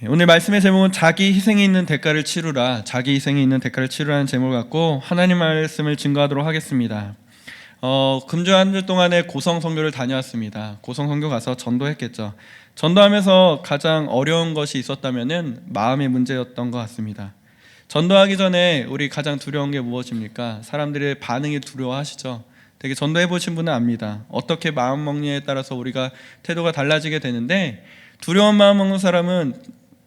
오늘 말씀의 제목은 자기 희생이 있는 대가를 치르라, 자기 희생이 있는 대가를 치르라는 제목을 갖고 하나님 말씀을 증거하도록 하겠습니다. 금주 한 주 동안에 고성 선교를 다녀왔습니다. 고성 선교 가서 전도했겠죠. 전도하면서 가장 어려운 것이 있었다면은 마음의 문제였던 것 같습니다. 전도하기 전에 우리 가장 두려운 게 무엇입니까? 사람들의 반응이 두려워하시죠. 되게 전도해 보신 분은 압니다. 어떻게 마음 먹느냐에 따라서 우리가 태도가 달라지게 되는데, 두려운 마음 먹는 사람은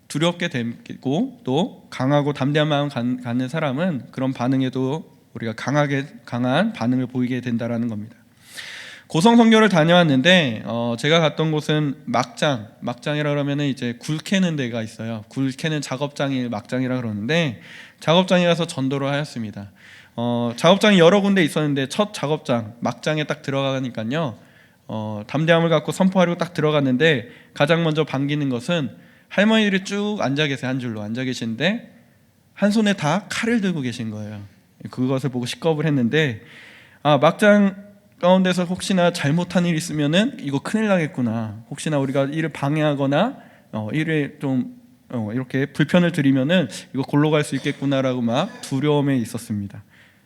두렵게 되고, 또 강하고 담대한 마음 갖는 사람은 그런 반응에도 우리가 강한 반응을 보이게 된다라는 겁니다. 고성 선교를 다녀왔는데 제가 갔던 곳은 막장이라 그러면 이제 굴 캐는 데가 있어요. 굴 캐는 작업장이 막장이라 그러는데, 작업장에 가서 전도를 하였습니다. 작업장이 여러 군데 있었는데 첫 작업장 막장에 딱 들어가니까요, 담대함을 갖고 선포하려고 딱 들어갔는데 가장 먼저 반기는 것은 할머니들이 쭉 앉아 계세요. 한 줄로 앉아 계시는데 한 손에 다 칼을 들고 계신 거예요. 그것을 보고 식겁을 했는데, 막장 가운데서 혹시나 잘못한 일 있으면은 이거 큰일 나겠구나, 혹시나 우리가 일을 방해하거나 일에 좀 이렇게 불편을 드리면은 이거 골로 갈 수 있겠구나라고 막 두려움에 있었습니다.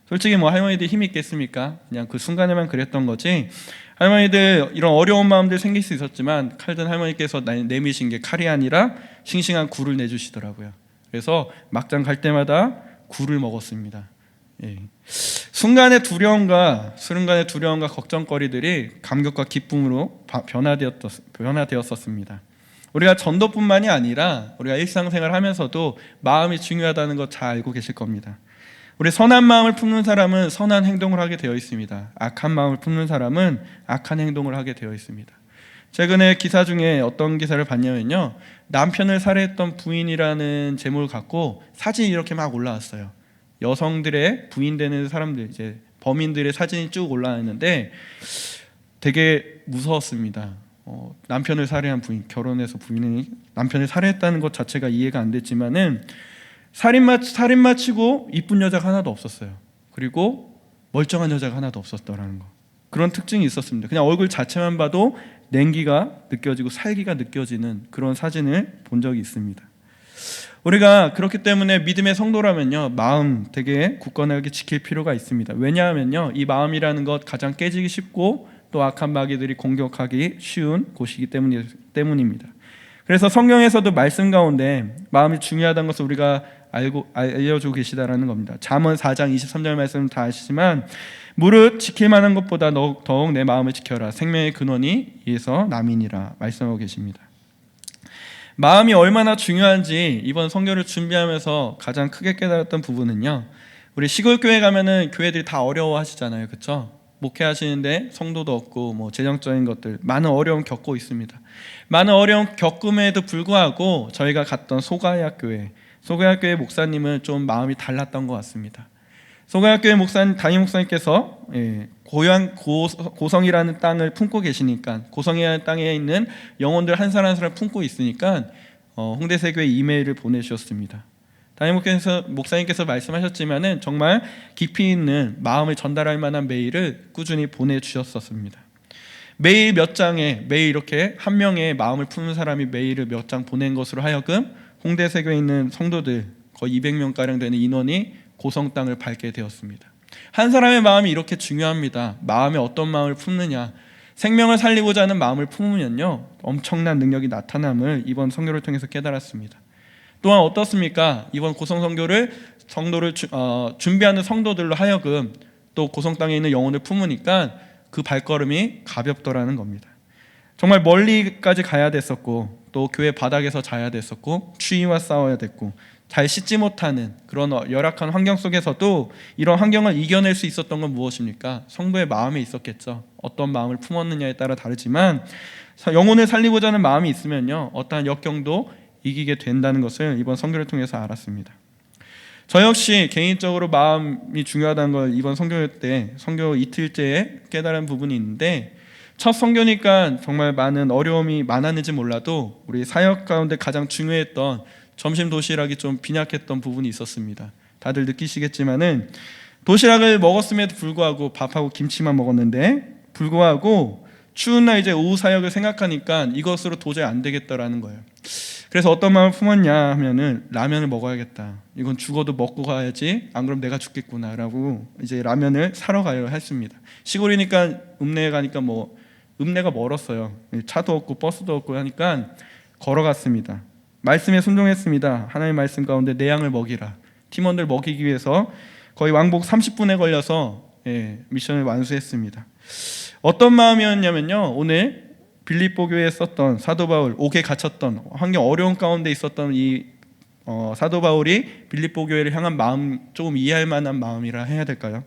솔직히 할머니들 힘이 있겠습니까? 그냥 그 순간에만 그랬던 거지, 할머니들 이런 어려운 마음들 생길 수 있었지만 칼든 할머니께서 내미신 게 칼이 아니라 싱싱한 굴을 내주시더라고요. 그래서 막장 갈 때마다 굴을 먹었습니다. 순간의 두려움과 걱정거리들이 감격과 기쁨으로 변화되었었습니다. 우리가 전도뿐만이 아니라 우리가 일상생활 하면서도 마음이 중요하다는 것 잘 알고 계실 겁니다. 우리 선한 마음을 품는 사람은 선한 행동을 하게 되어 있습니다. 악한 마음을 품는 사람은 악한 행동을 하게 되어 있습니다. 최근에 기사 중에 어떤 기사를 봤냐면요, 남편을 살해했던 부인이라는 제목을 갖고 사진이 이렇게 막 올라왔어요. 여성들의 부인 되는 사람들, 이제 범인들의 사진이 쭉 올라왔는데 되게 무서웠습니다. 남편을 살해한 부인, 결혼해서 부인이 남편을 살해했다는 것 자체가 이해가 안 됐지만은 살인마 치고 이쁜 여자가 하나도 없었어요. 그리고 멀쩡한 여자가 하나도 없었더라는 거. 그런 특징이 있었습니다. 그냥 얼굴 자체만 봐도 냉기가 느껴지고 살기가 느껴지는 그런 사진을 본 적이 있습니다. 우리가 그렇기 때문에 믿음의 성도라면요, 마음 되게 굳건하게 지킬 필요가 있습니다. 왜냐하면요, 이 마음이라는 것 가장 깨지기 쉽고 또 악한 마귀들이 공격하기 쉬운 곳이기 때문입니다. 그래서 성경에서도 말씀 가운데 마음이 중요하다는 것을 우리가 알려주고 계시다라는 겁니다. 잠언 4장 23절 말씀은 다 아시지만, 무릇 지킬 만한 것보다 더욱 내 마음을 지켜라, 생명의 근원이 이에서 남이니라 말씀하고 계십니다. 마음이 얼마나 중요한지 이번 선교를 준비하면서 가장 크게 깨달았던 부분은요, 우리 시골 교회 가면은 교회들이 다 어려워하시잖아요, 그렇죠? 목회하시는데 성도도 없고 재정적인 것들 많은 어려움 겪고 있습니다. 많은 어려움 겪음에도 불구하고 저희가 갔던 소가야교회 목사님은 좀 마음이 달랐던 것 같습니다. 소가야교회 담임 목사님께서 고향 고성이라는 땅을 품고 계시니까, 고성이라는 땅에 있는 영혼들 한 사람 한 사람 품고 있으니까 홍대세교회 이메일을 보내주셨습니다. 담임 목사님께서 말씀하셨지만은 정말 깊이 있는 마음을 전달할 만한 메일을 꾸준히 보내주셨었습니다. 매일 이렇게 한 명의 마음을 품는 사람이 메일을 몇 장 보낸 것으로 하여금 홍대세교에 있는 성도들 거의 200명가량 되는 인원이 고성 땅을 밟게 되었습니다. 한 사람의 마음이 이렇게 중요합니다. 마음에 어떤 마음을 품느냐, 생명을 살리고자 하는 마음을 품으면요, 엄청난 능력이 나타남을 이번 선교를 통해서 깨달았습니다. 또한 어떻습니까? 이번 고성 선교를 준비하는 성도들로 하여금 또 고성 땅에 있는 영혼을 품으니까 그 발걸음이 가볍더라는 겁니다. 정말 멀리까지 가야 됐었고, 또 교회 바닥에서 자야 됐었고, 추위와 싸워야 됐고, 잘 씻지 못하는 그런 열악한 환경 속에서도 이런 환경을 이겨낼 수 있었던 건 무엇입니까? 성도의 마음에 있었겠죠. 어떤 마음을 품었느냐에 따라 다르지만 영혼을 살리고자 하는 마음이 있으면요, 어떠한 역경도 이기게 된다는 것을 이번 선교를 통해서 알았습니다. 저 역시 개인적으로 마음이 중요하다는 걸 이번 선교 이틀째에 깨달은 부분이 있는데, 첫 선교니까 정말 많은 어려움이 많았는지 몰라도 우리 사역 가운데 가장 중요했던 점심 도시락이 좀 빈약했던 부분이 있었습니다. 다들 느끼시겠지만은 도시락을 먹었음에도 불구하고 밥하고 김치만 먹었는데 불구하고 추운 날 이제 오후 사역을 생각하니까 이것으로 도저히 안 되겠더라는 거예요. 그래서 어떤 마음을 품었냐 하면은 라면을 먹어야겠다. 이건 죽어도 먹고 가야지. 안 그럼 내가 죽겠구나라고 이제 라면을 사러 가려 했습니다. 시골이니까 읍내에 가니까 뭐 읍내가 멀었어요. 차도 없고 버스도 없고 하니까 걸어갔습니다. 말씀에 순종했습니다. 하나님의 말씀 가운데 내 양을 먹이라. 팀원들 먹이기 위해서 거의 왕복 30분에 걸려서 미션을 완수했습니다. 어떤 마음이었냐면요, 오늘 빌립보 교회에 썼던 사도 바울, 옥에 갇혔던 환경 어려운 가운데 있었던 이 사도 바울이 빌립보 교회를 향한 마음, 조금 이해할 만한 마음이라 해야 될까요?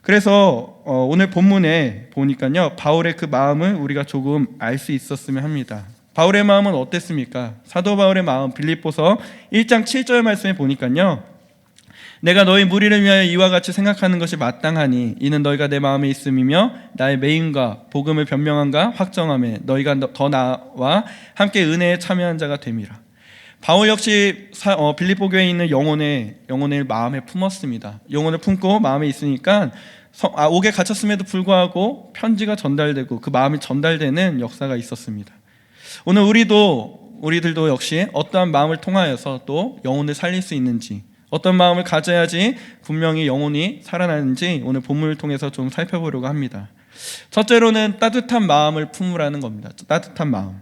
그래서 오늘 본문에 보니까요, 바울의 그 마음을 우리가 조금 알 수 있었으면 합니다. 바울의 마음은 어땠습니까? 사도 바울의 마음, 빌립보서 1장 7절 말씀에 보니까요, 내가 너희 무리를 위하여 이와 같이 생각하는 것이 마땅하니 이는 너희가 내 마음에 있음이며 나의 매임과 복음을 변명함과 확정함에 너희가 더 나와 함께 은혜에 참여한 자가 됨이라. 바울 역시 빌립보 교회에 있는 영혼을 마음에 품었습니다. 영혼을 품고 마음에 있으니까 옥에 갇혔음에도 불구하고 편지가 전달되고 그 마음이 전달되는 역사가 있었습니다. 오늘 우리들도 역시 어떠한 마음을 통하여서 또 영혼을 살릴 수 있는지, 어떤 마음을 가져야지 분명히 영혼이 살아나는지 오늘 본문을 통해서 좀 살펴보려고 합니다. 첫째로는 따뜻한 마음을 품으라는 겁니다. 따뜻한 마음.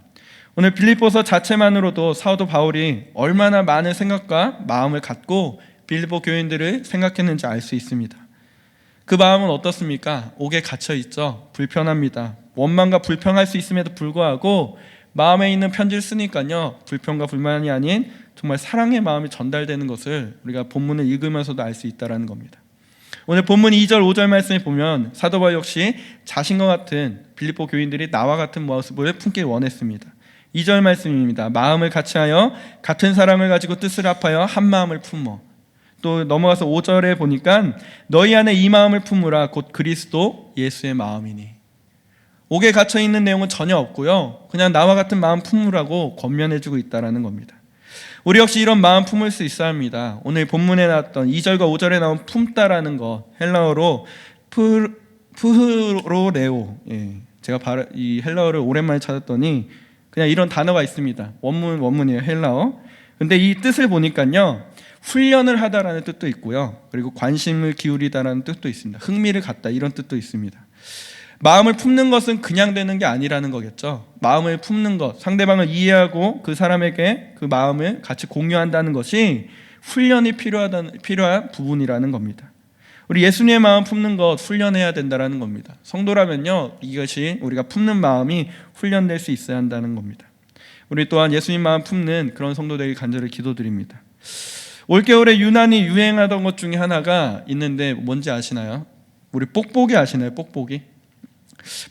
오늘 빌립보서 자체만으로도 사도 바울이 얼마나 많은 생각과 마음을 갖고 빌립보 교인들을 생각했는지 알 수 있습니다. 그 마음은 어떻습니까? 옥에 갇혀 있죠. 불편합니다. 원망과 불평할 수 있음에도 불구하고 마음에 있는 편지를 쓰니까요, 불평과 불만이 아닌 정말 사랑의 마음이 전달되는 것을 우리가 본문을 읽으면서도 알 수 있다는 겁니다. 오늘 본문 2절 5절 말씀에 보면 사도 바울 역시 자신과 같은 빌립보 교인들이 나와 같은 모습을 품길 원했습니다. 2절 말씀입니다. 마음을 같이하여 같은 사랑을 가지고 뜻을 합하여 한 마음을 품어. 또 넘어가서 5절에 보니까 너희 안에 이 마음을 품으라 곧 그리스도 예수의 마음이니. 옥에 갇혀 있는 내용은 전혀 없고요, 그냥 나와 같은 마음 품으라고 권면해주고 있다는 겁니다. 우리 역시 이런 마음 품을 수 있어야 합니다. 오늘 본문에 나왔던 2절과 5절에 나온 품다라는 거, 헬라어로 푸흐로레오. 제가 이 헬라어를 오랜만에 찾았더니 그냥 이런 단어가 있습니다. 원문이에요, 헬라어. 근데 이 뜻을 보니까요, 훈련을 하다라는 뜻도 있고요, 그리고 관심을 기울이다라는 뜻도 있습니다. 흥미를 갖다, 이런 뜻도 있습니다. 마음을 품는 것은 그냥 되는 게 아니라는 거겠죠. 마음을 품는 것, 상대방을 이해하고 그 사람에게 그 마음을 같이 공유한다는 것이 훈련이 필요한 부분이라는 겁니다. 우리 예수님의 마음 품는 것 훈련해야 된다는 겁니다. 성도라면요, 이것이 우리가 품는 마음이 훈련될 수 있어야 한다는 겁니다. 우리 또한 예수님 마음 품는 그런 성도 되길 간절히 기도드립니다. 올겨울에 유난히 유행하던 것 중에 하나가 있는데 뭔지 아시나요? 우리 뽁뽁이 아시나요?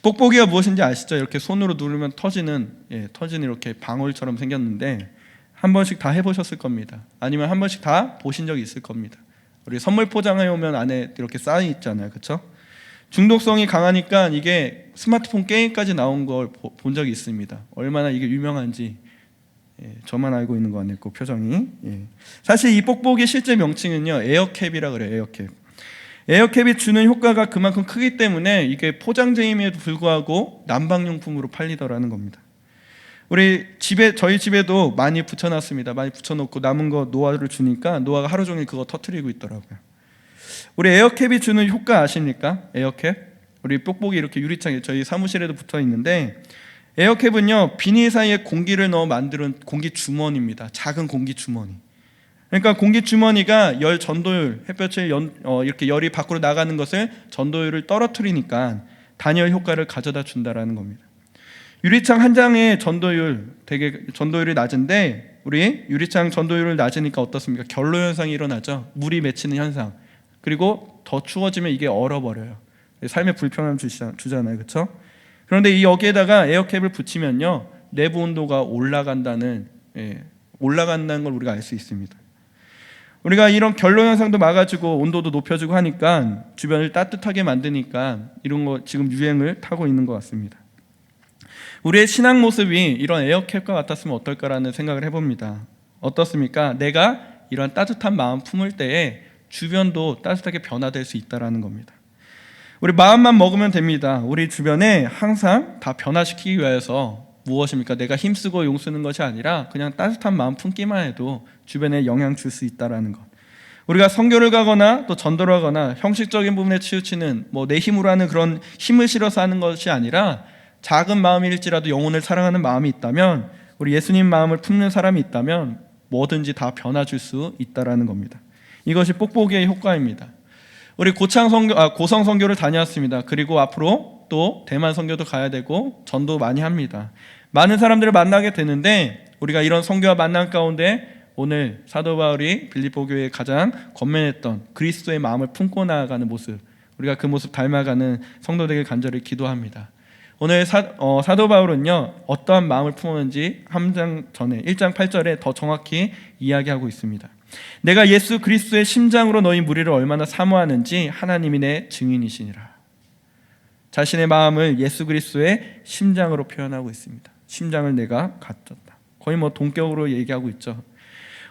뽁뽁이가 무엇인지 아시죠? 이렇게 손으로 누르면 터지는 이렇게 방울처럼 생겼는데 한 번씩 다 해보셨을 겁니다. 아니면 한 번씩 다 보신 적이 있을 겁니다. 우리 선물 포장해 오면 안에 이렇게 쌓여 있잖아요, 그렇죠? 중독성이 강하니까 이게 스마트폰 게임까지 나온 걸 본 적이 있습니다. 얼마나 이게 유명한지 저만 알고 있는 거 아니고 표정이. 사실 이 뽁뽁이 실제 명칭은요, 에어캡이라 그래요. 에어캡이 주는 효과가 그만큼 크기 때문에 이게 포장재임에도 불구하고 난방용품으로 팔리더라는 겁니다. 저희 집에도 많이 붙여놨습니다. 많이 붙여놓고 남은 거 노아를 주니까 노아가 하루 종일 그거 터트리고 있더라고요. 우리 에어캡이 주는 효과 아십니까? 에어캡? 우리 뽁뽁이 이렇게 유리창에 저희 사무실에도 붙어 있는데, 에어캡은요, 비닐 사이에 공기를 넣어 만드는 공기 주머니입니다. 작은 공기 주머니. 그러니까 공기 주머니가 열 전도율, 햇볕을 이렇게 열이 밖으로 나가는 것을 전도율을 떨어뜨리니까 단열 효과를 가져다 준다라는 겁니다. 유리창 한 장의 전도율이 낮은데, 우리 유리창 전도율을 낮으니까 어떻습니까? 결로 현상이 일어나죠. 물이 맺히는 현상. 그리고 더 추워지면 이게 얼어버려요. 삶에 불편함 주잖아요, 그렇죠? 그런데 여기에다가 에어캡을 붙이면요, 내부 온도가 올라간다는 걸 우리가 알 수 있습니다. 우리가 이런 결로 현상도 막아주고 온도도 높여주고 하니까 주변을 따뜻하게 만드니까 이런 거 지금 유행을 타고 있는 것 같습니다. 우리의 신앙 모습이 이런 에어캡과 같았으면 어떨까라는 생각을 해봅니다. 어떻습니까? 내가 이런 따뜻한 마음 품을 때에 주변도 따뜻하게 변화될 수 있다는 겁니다. 우리 마음만 먹으면 됩니다. 우리 주변에 항상 다 변화시키기 위해서 무엇입니까? 내가 힘쓰고 용쓰는 것이 아니라 그냥 따뜻한 마음 품기만 해도 주변에 영향 줄 수 있다라는 것. 우리가 선교를 가거나 또 전도를 하거나 형식적인 부분에 치우치는 내 힘으로 하는 그런 힘을 실어서 하는 것이 아니라 작은 마음일지라도 영혼을 사랑하는 마음이 있다면, 우리 예수님 마음을 품는 사람이 있다면 뭐든지 다 변화 줄 수 있다라는 겁니다. 이것이 뽁뽁이의 효과입니다. 우리 고성 선교를 다녀왔습니다. 그리고 앞으로 또 대만 선교도 가야 되고 전도 많이 합니다. 많은 사람들을 만나게 되는데, 우리가 이런 선교와 만남 가운데 오늘 사도 바울이 빌립보 교회에 가장 권면했던 그리스도의 마음을 품고 나아가는 모습, 우리가 그 모습 닮아가는 성도 되길 간절히 기도합니다. 오늘 사도 바울은요, 어떠한 마음을 품었는지 3장 전에 1장 8절에 더 정확히 이야기하고 있습니다. 내가 예수 그리스도의 심장으로 너희 무리를 얼마나 사모하는지 하나님이 내 증인이시니라. 자신의 마음을 예수 그리스도의 심장으로 표현하고 있습니다. 심장을 내가 갖췄다. 거의 동격으로 얘기하고 있죠.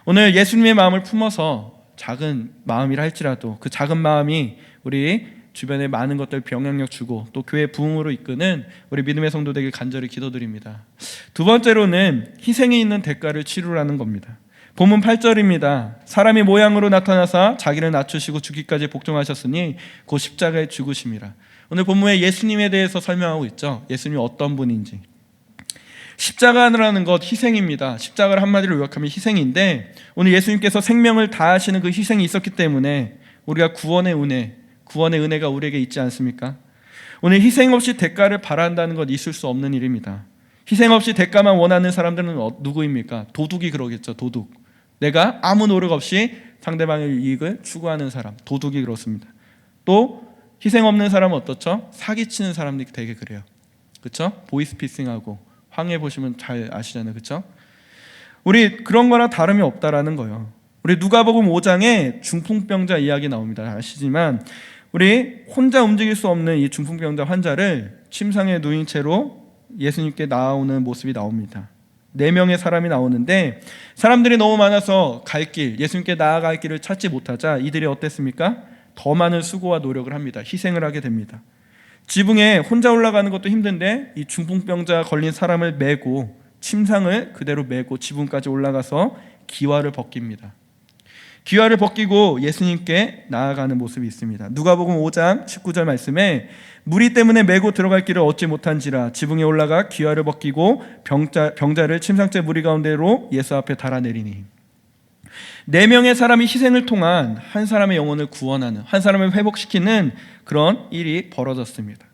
오늘 예수님의 마음을 품어서 작은 마음이라 할지라도 그 작은 마음이 우리 주변에 많은 것들 영향력 주고 또 교회 부흥으로 이끄는 우리 믿음의 성도 되길 간절히 기도드립니다. 두 번째로는 희생이 있는 대가를 치르라는 겁니다. 본문 8절입니다. 사람이 모양으로 나타나사 자기를 낮추시고 죽기까지 복종하셨으니 곧 십자가에 죽으심이라. 오늘 본문에 예수님에 대해서 설명하고 있죠. 예수님이 어떤 분인지. 십자가라는 것 희생입니다. 십자가를 한마디로 요약하면 희생인데, 오늘 예수님께서 생명을 다하시는 그 희생이 있었기 때문에 우리가 구원의 은혜가 우리에게 있지 않습니까? 오늘 희생 없이 대가를 바란다는 것 있을 수 없는 일입니다. 희생 없이 대가만 원하는 사람들은 누구입니까? 도둑이 그러겠죠. 도둑. 내가 아무 노력 없이 상대방의 이익을 추구하는 사람, 도둑이 그렇습니다. 또 희생 없는 사람은 어떻죠? 사기치는 사람들이 되게 그래요. 그렇죠? 보이스피싱하고 황해 보시면 잘 아시잖아요. 그렇죠? 우리 그런 거랑 다름이 없다라는 거예요. 우리 누가복음 5장에 중풍병자 이야기 나옵니다. 아시지만 우리 혼자 움직일 수 없는 이 중풍병자 환자를 침상에 누인 채로 예수님께 나오는 모습이 나옵니다. 4명의 사람이 나오는데, 사람들이 너무 많아서 예수님께 나아갈 길을 찾지 못하자 이들이 어땠습니까? 더 많은 수고와 노력을 합니다. 희생을 하게 됩니다. 지붕에 혼자 올라가는 것도 힘든데 이 중풍병자 걸린 사람을 메고, 침상을 그대로 메고 지붕까지 올라가서 기와를 벗깁니다. 기와를 벗기고 예수님께 나아가는 모습이 있습니다. 누가복음 5장 19절 말씀에 무리 때문에 메고 들어갈 길을 얻지 못한지라 지붕에 올라가 기와를 벗기고 병자를 침상째 무리 가운데로 예수 앞에 달아내리니. 4명의 사람이 희생을 통한 한 사람의 영혼을 구원하는, 한 사람을 회복시키는 그런 일이 벌어졌습니다.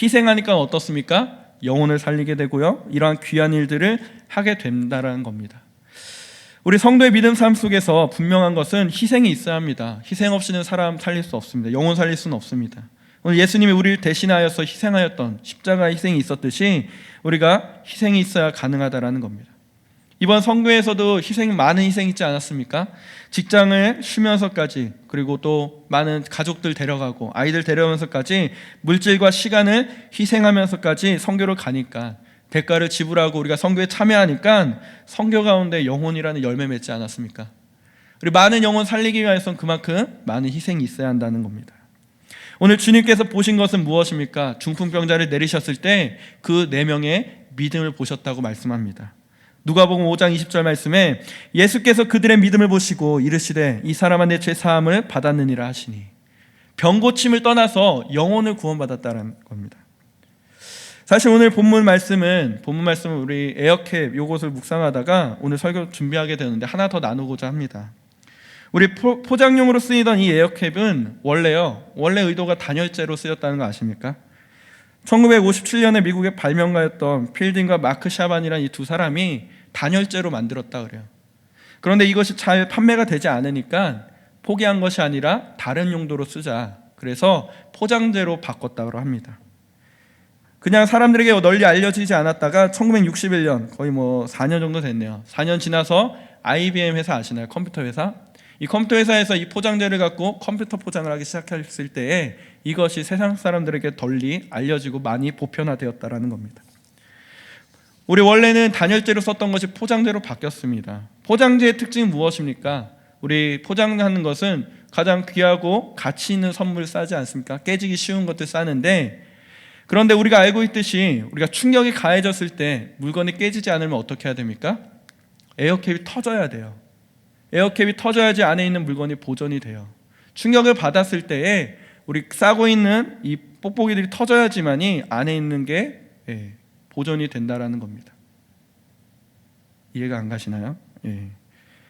희생하니까 어떻습니까? 영혼을 살리게 되고요, 이러한 귀한 일들을 하게 된다는 겁니다. 우리 성도의 믿음 삶 속에서 분명한 것은 희생이 있어야 합니다. 희생 없이는 사람 살릴 수 없습니다. 영혼 살릴 수는 없습니다. 오늘 예수님이 우리를 대신하여서 희생하였던 십자가 희생이 있었듯이 우리가 희생이 있어야 가능하다라는 겁니다. 이번 선교에서도 많은 희생이 있지 않았습니까? 직장을 쉬면서까지, 그리고 또 많은 가족들 데려가고 아이들 데려오면서까지 물질과 시간을 희생하면서까지 선교를 가니까, 대가를 지불하고 우리가 선교에 참여하니까 선교 가운데 영혼이라는 열매 맺지 않았습니까? 우리 많은 영혼 살리기 위해서는 그만큼 많은 희생이 있어야 한다는 겁니다. 오늘 주님께서 보신 것은 무엇입니까? 중풍병자를 내리셨을 때 그 4명의 믿음을 보셨다고 말씀합니다. 누가복음 5장 20절 말씀에 예수께서 그들의 믿음을 보시고 이르시되 이 사람아 내 죄 사함을 받았느니라 하시니. 병 고침을 떠나서 영혼을 구원받았다는 겁니다. 사실 오늘 본문 말씀은 우리 에어캡 요것을 묵상하다가 오늘 설교 준비하게 되는데 하나 더 나누고자 합니다. 우리 포장용으로 쓰이던 이 에어캡은 원래 의도가 단열재로 쓰였다는 거 아십니까? 1957년에 미국의 발명가였던 필딩과 마크 샤반이라는 이 두 사람이 단열재로 만들었다 그래요. 그런데 이것이 잘 판매가 되지 않으니까 포기한 것이 아니라 다른 용도로 쓰자, 그래서 포장재로 바꿨다고 합니다. 그냥 사람들에게 널리 알려지지 않았다가 1961년, 거의 4년 정도 됐네요. 4년 지나서 IBM 회사 아시나요? 컴퓨터 회사. 이 컴퓨터 회사에서 이 포장재를 갖고 컴퓨터 포장을 하기 시작했을 때에 이것이 세상 사람들에게 널리 알려지고 많이 보편화되었다라는 겁니다. 우리 원래는 단열재로 썼던 것이 포장재로 바뀌었습니다. 포장재의 특징은 무엇입니까? 우리 포장하는 것은 가장 귀하고 가치 있는 선물을 싸지 않습니까? 깨지기 쉬운 것들 싸는데, 그런데 우리가 알고 있듯이 우리가 충격이 가해졌을 때 물건이 깨지지 않으면 어떻게 해야 됩니까? 에어캡이 터져야 돼요. 에어캡이 터져야지 안에 있는 물건이 보존이 돼요. 충격을 받았을 때에 우리 싸고 있는 이 뽁뽁이들이 터져야지만이 안에 있는 게 보존이 된다라는 겁니다. 이해가 안 가시나요?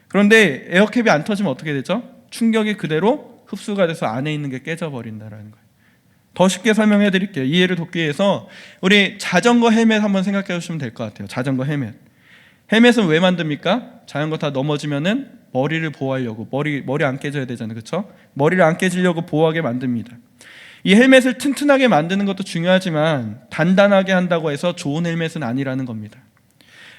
그런데 에어캡이 안 터지면 어떻게 되죠? 충격이 그대로 흡수가 돼서 안에 있는 게 깨져버린다라는 거예요. 더 쉽게 설명해 드릴게요. 이해를 돕기 위해서 우리 자전거 헬멧 한번 생각해 보시면 될 것 같아요. 자전거 헬멧. 헬멧은 왜 만듭니까? 자전거 다 넘어지면은 머리를 보호하려고, 머리 안 깨져야 되잖아요. 그렇죠? 머리를 안 깨지려고 보호하게 만듭니다. 이 헬멧을 튼튼하게 만드는 것도 중요하지만 단단하게 한다고 해서 좋은 헬멧은 아니라는 겁니다.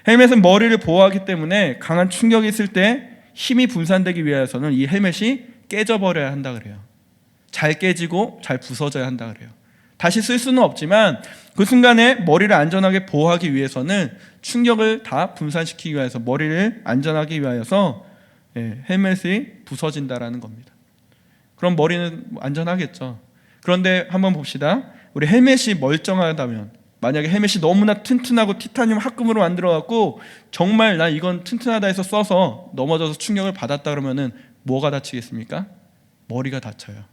헬멧은 머리를 보호하기 때문에 강한 충격이 있을 때 힘이 분산되기 위해서는 이 헬멧이 깨져버려야 한다 그래요. 잘 깨지고 잘 부서져야 한다 그래요. 다시 쓸 수는 없지만 그 순간에 머리를 안전하게 보호하기 위해서는 충격을 다 분산시키기 위해서, 머리를 안전하게 위하여서 헬멧이 부서진다라는 겁니다. 그럼 머리는 안전하겠죠. 그런데 한번 봅시다. 우리 헬멧이 멀쩡하다면, 만약에 헬멧이 너무나 튼튼하고 티타늄 합금으로 만들어갖고 정말 나 이건 튼튼하다 해서 써서 넘어져서 충격을 받았다 그러면은 뭐가 다치겠습니까? 머리가 다쳐요.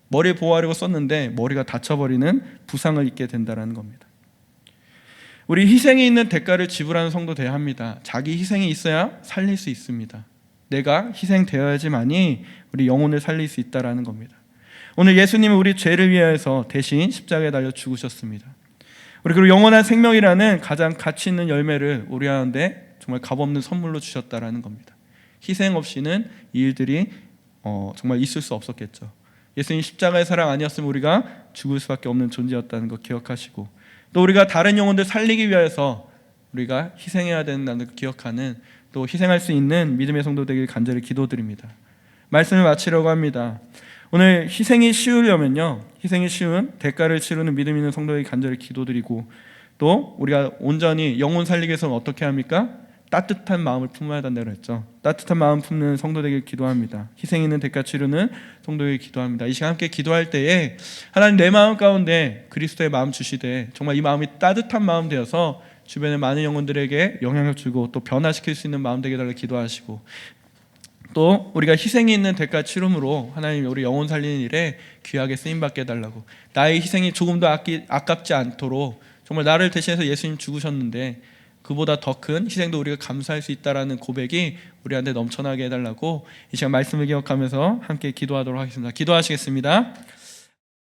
머리 보호하려고 썼는데 머리가 다쳐버리는 부상을 입게 된다는 겁니다. 우리 희생이 있는 대가를 지불하는 성도 되어야 합니다. 자기 희생이 있어야 살릴 수 있습니다. 내가 희생되어야지만이 우리 영혼을 살릴 수 있다는 겁니다. 오늘 예수님은 우리 죄를 위하여서 대신 십자가에 달려 죽으셨습니다. 우리 그리고 영원한 생명이라는 가장 가치 있는 열매를 우리한테 정말 값없는 선물로 주셨다는 겁니다. 희생 없이는 이 일들이 정말 있을 수 없었겠죠. 예수님 십자가의 사랑 아니었으면 우리가 죽을 수밖에 없는 존재였다는 거 기억하시고, 또 우리가 다른 영혼들 살리기 위해서 우리가 희생해야 된다는 걸 기억하는, 또 희생할 수 있는 믿음의 성도 되길 간절히 기도드립니다. 말씀을 마치려고 합니다. 오늘 희생이 쉬우려면요, 희생이 쉬운 대가를 치르는 믿음 있는 성도에게 간절히 기도드리고, 또 우리가 온전히 영혼 살리기 위해서는 어떻게 합니까? 따뜻한 마음을 품어야 한다고 했죠. 따뜻한 마음 품는 성도 되길 기도합니다. 희생 있는 대가 치르는 성도에게 기도합니다. 이 시간 함께 기도할 때에 하나님, 내 마음 가운데 그리스도의 마음 주시되 정말 이 마음이 따뜻한 마음 되어서 주변의 많은 영혼들에게 영향을 주고 또 변화시킬 수 있는 마음 되게 달라 기도하시고, 또 우리가 희생이 있는 대가 치름으로 하나님 우리 영혼 살리는 일에 귀하게 쓰임받게 해달라고, 나의 희생이 조금도 아깝지 않도록 정말 나를 대신해서 예수님 죽으셨는데 그보다 더 큰 희생도 우리가 감수할 수 있다라는 고백이 우리한테 넘쳐나게 해달라고 이 시간 말씀을 기억하면서 함께 기도하도록 하겠습니다. 기도하시겠습니다.